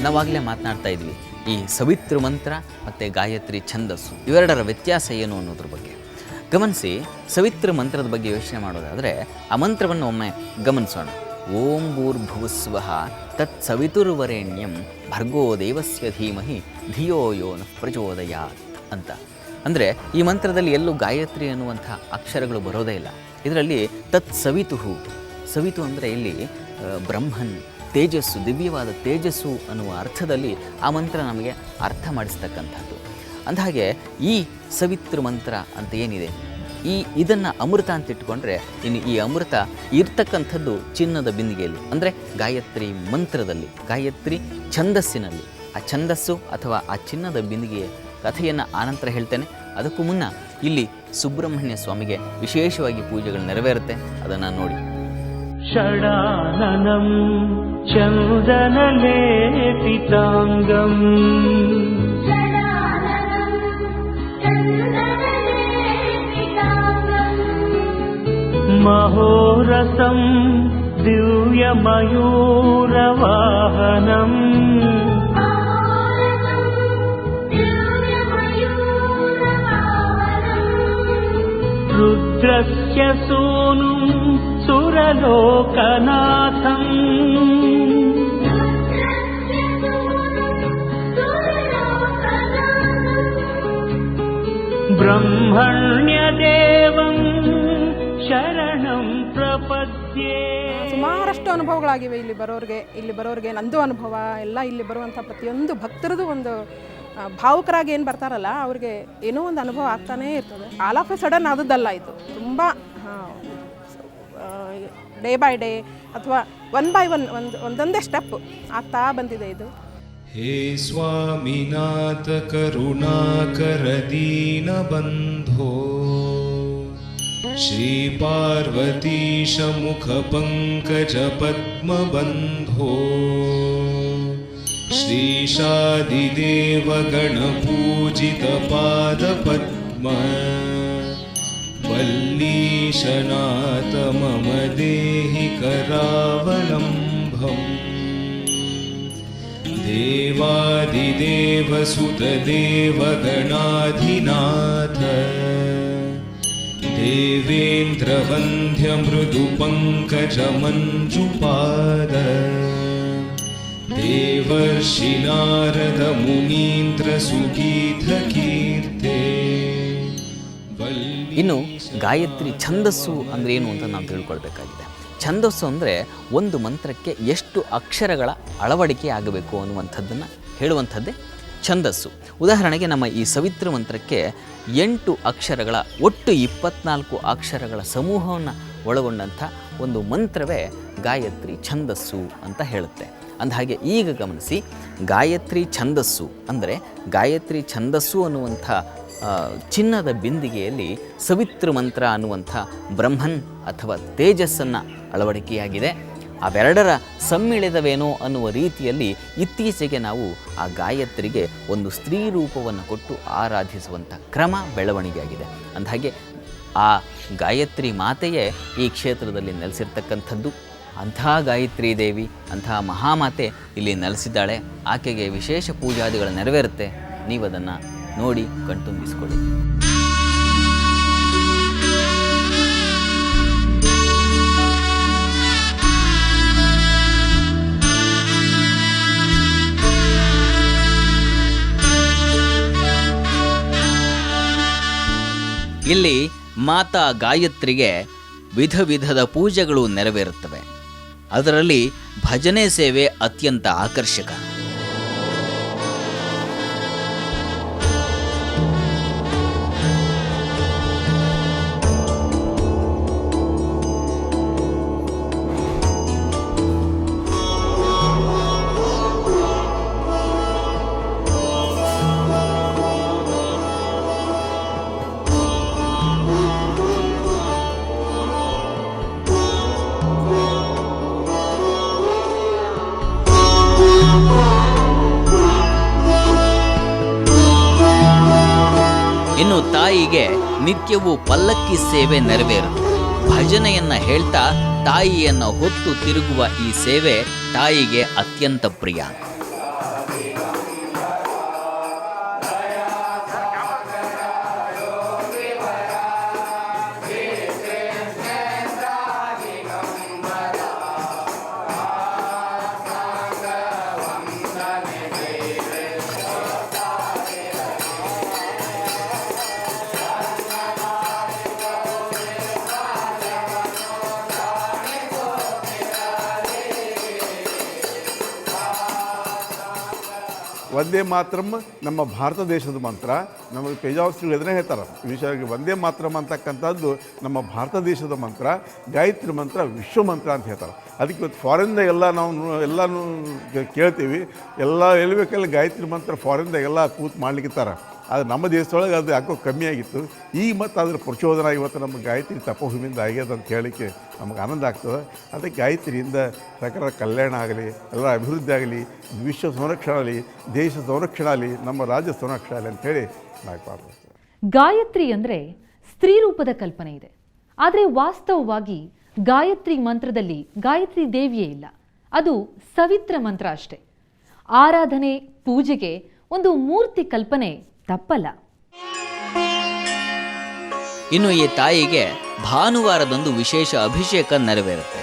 ನಾವಾಗಲೇ ಮಾತನಾಡ್ತಾ ಇದ್ವಿ ಈ ಸವಿತೃ ಮಂತ್ರ ಮತ್ತು ಗಾಯತ್ರಿ ಛಂದಸ್ಸು ಇವೆರಡರ ವ್ಯತ್ಯಾಸ ಏನು ಅನ್ನೋದ್ರ ಬಗ್ಗೆ. ಗಮನಿಸಿ, ಸವಿತೃ ಮಂತ್ರದ ಬಗ್ಗೆ ಯೋಚನೆ ಮಾಡೋದಾದರೆ ಆ ಮಂತ್ರವನ್ನು ಒಮ್ಮೆ ಗಮನಿಸೋಣ. ಓಂ ಭೂರ್ಭುವಸ್ವಃ ತತ್ ಸವಿತುರ್ವರೆಣ್ಯಂ ಭರ್ಗೋ ದೇವಸ್ಯ ಧೀಮಹಿ ಧಿಯೋ ಯೋ ನಃ ಪ್ರಚೋದಯಾತ್ ಅಂತ. ಅಂದರೆ ಈ ಮಂತ್ರದಲ್ಲಿ ಎಲ್ಲೂ ಗಾಯತ್ರಿ ಅನ್ನುವಂಥ ಅಕ್ಷರಗಳು ಬರೋದೇ ಇಲ್ಲ. ಇದರಲ್ಲಿ ತತ್ ಸವಿತು, ಸವಿತು ಅಂದರೆ ಇಲ್ಲಿ ಬ್ರಹ್ಮನ್, ತೇಜಸ್ಸು, ದಿವ್ಯವಾದ ತೇಜಸ್ಸು ಅನ್ನುವ ಅರ್ಥದಲ್ಲಿ ಆ ಮಂತ್ರ ನಮಗೆ ಅರ್ಥ ಮಾಡಿಸ್ತಕ್ಕಂಥದ್ದು. ಅಂದಹಾಗೆ ಈ ಸವಿತೃ ಮಂತ್ರ ಅಂತ ಏನಿದೆ, ಇದನ್ನು ಅಮೃತ ಅಂತ ಇಟ್ಕೊಂಡ್ರೆ ಇನ್ನು ಈ ಅಮೃತ ಇರ್ತಕ್ಕಂಥದ್ದು ಚಿನ್ನದ ಬಿಂದಿಗೆಯಲ್ಲಿ, ಅಂದರೆ ಗಾಯತ್ರಿ ಮಂತ್ರದಲ್ಲಿ, ಗಾಯತ್ರಿ ಛಂದಸ್ಸಿನಲ್ಲಿ. ಆ ಛಂದಸ್ಸು ಅಥವಾ ಆ ಚಿನ್ನದ ಬಿಂದಿಗೆಯ ಕಥೆಯನ್ನು ಆನಂತರ ಹೇಳ್ತೇನೆ. ಅದಕ್ಕೂ ಮುನ್ನ ಇಲ್ಲಿ ಸುಬ್ರಹ್ಮಣ್ಯ ಸ್ವಾಮಿಗೆ ವಿಶೇಷವಾಗಿ ಪೂಜೆಗಳು ನೆರವೇರುತ್ತೆ, ಅದನ್ನು ನೋಡಿ. ಷಡಾನನಂ ಚಂದನಲೇಪಿತಾಂಗಂ ಮಹೋರಸಂ ದಿವ್ಯಮಯೂರವಾಹನಂ ರುದ್ರಸ್ಯ ಸೂನುಂ ಸುರಲೋಕನಾಥಂ ಬ್ರಹ್ಮಣ್ಯದೇವಂ ಶರಣಂ ಪ್ರಪದ್ಯೆ. ಸುಮಾರಷ್ಟು ಅನುಭವಗಳಾಗಿವೆ ಇಲ್ಲಿ ಬರೋರಿಗೆ ನಂದು ಅನುಭವ ಎಲ್ಲ. ಇಲ್ಲಿ ಬರುವಂಥ ಪ್ರತಿಯೊಂದು ಭಕ್ತರದು ಒಂದು ಭಾವುಕರಾಗಿ ಏನು ಬರ್ತಾರಲ್ಲ, ಅವ್ರಿಗೆ ಏನೋ ಒಂದು ಅನುಭವ ಆಗ್ತಾನೇ ಇರ್ತದೆ. ಆಲ್ ಆಫ್ ಎ ಸಡನ್ ಆದದ್ದಲ್ಲ, ಇದು ತುಂಬ ಡೇ ಬೈ ಡೇ ಅಥವಾ ಒನ್ ಬೈ ಒನ್ ಒಂದೊಂದೇ ಸ್ಟೆಪ್ ಆಗ್ತಾ ಬಂದಿದೆ ಇದು. ಹೇ ಸ್ವಾಮಿನಾಥ ಕರುಣಾಕರ ದೀನ ಬಂಧೋ ಶ್ರೀ ಪಾರ್ವತೀಶ ಮುಖ ಪಂಕಜ ಪದ್ಮ ಬಂಧೋ ಶ್ರೀಶಾದಿದೇವ ಗಣ ಪೂಜಿತ ಪಾದ ಪದ್ಮ ವಲ್ಲೀಶನಾಥ ಮಮ ದೇಹಿ ಕರಾವಲಂಬಂ ದೇವಾದಿದೇವ ಸುತ ದೇವ ಗಣಾಧಿನಾಥ ದೇವೇಂದ್ರ ವಂದ್ಯ ಮೃದು ಪಂಕಜ ಮಂಜುಪಾದ ದೇವರ್ಷಿ ನಾರದ ಮುನೀಂದ್ರ ಸುಗೀತ ಕೀರ್ತೆ. ಇನ್ನು ಗಾಯತ್ರಿ ಛಂದಸ್ಸು ಅಂದರೆ ಏನು ಅಂತ ನಾವು ತಿಳ್ಕೊಳ್ಬೇಕಾಗಿದೆ. ಛಂದಸ್ಸು ಅಂದರೆ ಒಂದು ಮಂತ್ರಕ್ಕೆ ಎಷ್ಟು ಅಕ್ಷರಗಳ ಅಳವಡಿಕೆ ಆಗಬೇಕು ಅನ್ನುವಂಥದ್ದನ್ನು ಹೇಳುವಂಥದ್ದೇ ಛಂದಸ್ಸು. ಉದಾಹರಣೆಗೆ ನಮ್ಮ ಈ ಸವಿತೃ ಮಂತ್ರಕ್ಕೆ 8 ಅಕ್ಷರಗಳ ಒಟ್ಟು 24 ಅಕ್ಷರಗಳ ಸಮೂಹವನ್ನು ಒಳಗೊಂಡಂಥ ಒಂದು ಮಂತ್ರವೇ ಗಾಯತ್ರಿ ಛಂದಸ್ಸು ಅಂತ ಹೇಳುತ್ತೆ. ಅಂದಹಾಗೆ ಈಗ ಗಮನಿಸಿ, ಗಾಯತ್ರಿ ಛಂದಸ್ಸು ಅಂದರೆ ಗಾಯತ್ರಿ ಛಂದಸ್ಸು ಅನ್ನುವಂಥ ಚಿನ್ನದ ಬಿಂದಿಗೆಯಲ್ಲಿ ಸವಿತೃ ಮಂತ್ರ ಅನ್ನುವಂಥ ಬ್ರಹ್ಮನ್ ಅಥವಾ ತೇಜಸ್ಸನ್ನು ಅಳವಡಿಕೆಯಾಗಿದೆ. ಅವೆರಡರ ಸಮ್ಮಿಳಿತವೇನೋ ಅನ್ನುವ ರೀತಿಯಲ್ಲಿ ಇತ್ತೀಚೆಗೆ ನಾವು ಆ ಗಾಯತ್ರಿಗೆ ಒಂದು ಸ್ತ್ರೀ ರೂಪವನ್ನು ಕೊಟ್ಟು ಆರಾಧಿಸುವಂಥ ಕ್ರಮ ಬೆಳವಣಿಗೆಯಾಗಿದೆ. ಅಂದಹಾಗೆ ಆ ಗಾಯತ್ರಿ ಮಾತೆಯೇ ಈ ಕ್ಷೇತ್ರದಲ್ಲಿ ನೆಲೆಸಿರ್ತಕ್ಕಂಥದ್ದು. ಅಂಥ ಗಾಯತ್ರಿ ದೇವಿ, ಅಂಥ ಮಹಾಮಾತೆ ಇಲ್ಲಿ ನೆಲೆಸಿದ್ದಾಳೆ. ಆಕೆಗೆ ವಿಶೇಷ ಪೂಜಾದಿಗಳು ನೆರವೇರುತ್ತೆ. ನೀವು ಅದನ್ನು ನೋಡಿ ಕಣ್ತುಂಬಿಸಿಕೊಳ್ಳಿ. ಇಲ್ಲಿ ಮಾತಾ ಗಾಯತ್ರಿಗೆ ವಿಧ ವಿಧದ ಪೂಜೆಗಳು ನೆರವೇರುತ್ತವೆ. ಅದರಲ್ಲಿ ಭಜನೆ ಸೇವೆ ಅತ್ಯಂತ ಆಕರ್ಷಕ. ಇನ್ನು ತಾಯಿಗೆ ನಿತ್ಯವೂ ಪಲ್ಲಕ್ಕಿ ಸೇವೆ ನೆರವೇರುತ್ತೆ. ಭಜನೆಯನ್ನ ಹೇಳ್ತಾ ತಾಯಿಯನ್ನು ಹೊತ್ತು ತಿರುಗುವ ಈ ಸೇವೆ ತಾಯಿಗೆ ಅತ್ಯಂತ ಪ್ರಿಯ. ವಂದೇ ಮಾತರಂ ನಮ್ಮ ಭಾರತ ದೇಶದ ಮಂತ್ರ. ನಮಗೆ ತೇಜಸ್ವಿಗಳು ಇದನ್ನೇ ಹೇಳ್ತಾರೆ, ವಿಶೇಷವಾಗಿ ವಂದೇ ಮಾತರಂ ಅಂತಕ್ಕಂಥದ್ದು ನಮ್ಮ ಭಾರತ ದೇಶದ ಮಂತ್ರ, ಗಾಯತ್ರಿ ಮಂತ್ರ ವಿಶ್ವ ಮಂತ್ರ ಅಂತ ಹೇಳ್ತಾರೆ. ಅದಕ್ಕೆ ಇವತ್ತು ಫಾರಿನ್ದಾಗೆಲ್ಲ ಎಲ್ಲನೂ ಕೇಳ್ತೀವಿ, ಎಲ್ಲ ಎಲ್ಲಿ ಗಾಯತ್ರಿ ಮಂತ್ರ ಫಾರಿನ್ದಾಗೆಲ್ಲ ಕೂತು ಮಾಡ್ಲಿಕ್ಕಿದ್ದಾರೆ. ಆದರೆ ನಮ್ಮ ದೇಶದೊಳಗೆ ಅದು ಯಾಕೋ ಕಮ್ಮಿ ಆಗಿತ್ತು. ಈಗ ಮತ್ತು ಅದರ ಪ್ರಚೋದನ ಇವತ್ತು ನಮ್ಮ ಗಾಯತ್ರಿ ತಪೋಭೂಮಿಯಿಂದ ಆಗ್ಯದ ಅಂತ ಹೇಳಲಿಕ್ಕೆ ನಮಗೆ ಆನಂದ ಆಗ್ತದೆ. ಅದಕ್ಕೆ ಗಾಯತ್ರಿಯಿಂದ ಸಕಲ ಕಲ್ಯಾಣ ಆಗಲಿ, ಎಲ್ಲರ ಅಭಿವೃದ್ಧಿ ಆಗಲಿ, ವಿಶ್ವ ಸಂರಕ್ಷಣೆ ಆಗಲಿ, ದೇಶ ಸಂರಕ್ಷಣೆ ಆಗಲಿ, ನಮ್ಮ ರಾಜ್ಯ ಸಂರಕ್ಷಣೆ ಆಗಲಿ ಅಂಥೇಳಿ ನಾವು ಪ್ರಾರ್ಥಿಸ್ತೇವೆ. ಗಾಯತ್ರಿ ಅಂದರೆ ಸ್ತ್ರೀ ರೂಪದ ಕಲ್ಪನೆ ಇದೆ. ಆದರೆ ವಾಸ್ತವವಾಗಿ ಗಾಯತ್ರಿ ಮಂತ್ರದಲ್ಲಿ ಗಾಯತ್ರಿ ದೇವಿಯೇ ಇಲ್ಲ, ಅದು ಸವಿತ್ರ ಮಂತ್ರ ಅಷ್ಟೇ. ಆರಾಧನೆ ಪೂಜೆಗೆ ಒಂದು ಮೂರ್ತಿ ಕಲ್ಪನೆ ತಪ್ಪಲ್ಲ. ಇನ್ನು ಈ ತಾಯಿಗೆ ಭಾನುವಾರದಂದು ವಿಶೇಷ ಅಭಿಷೇಕ ನೆರವೇರುತ್ತೆ.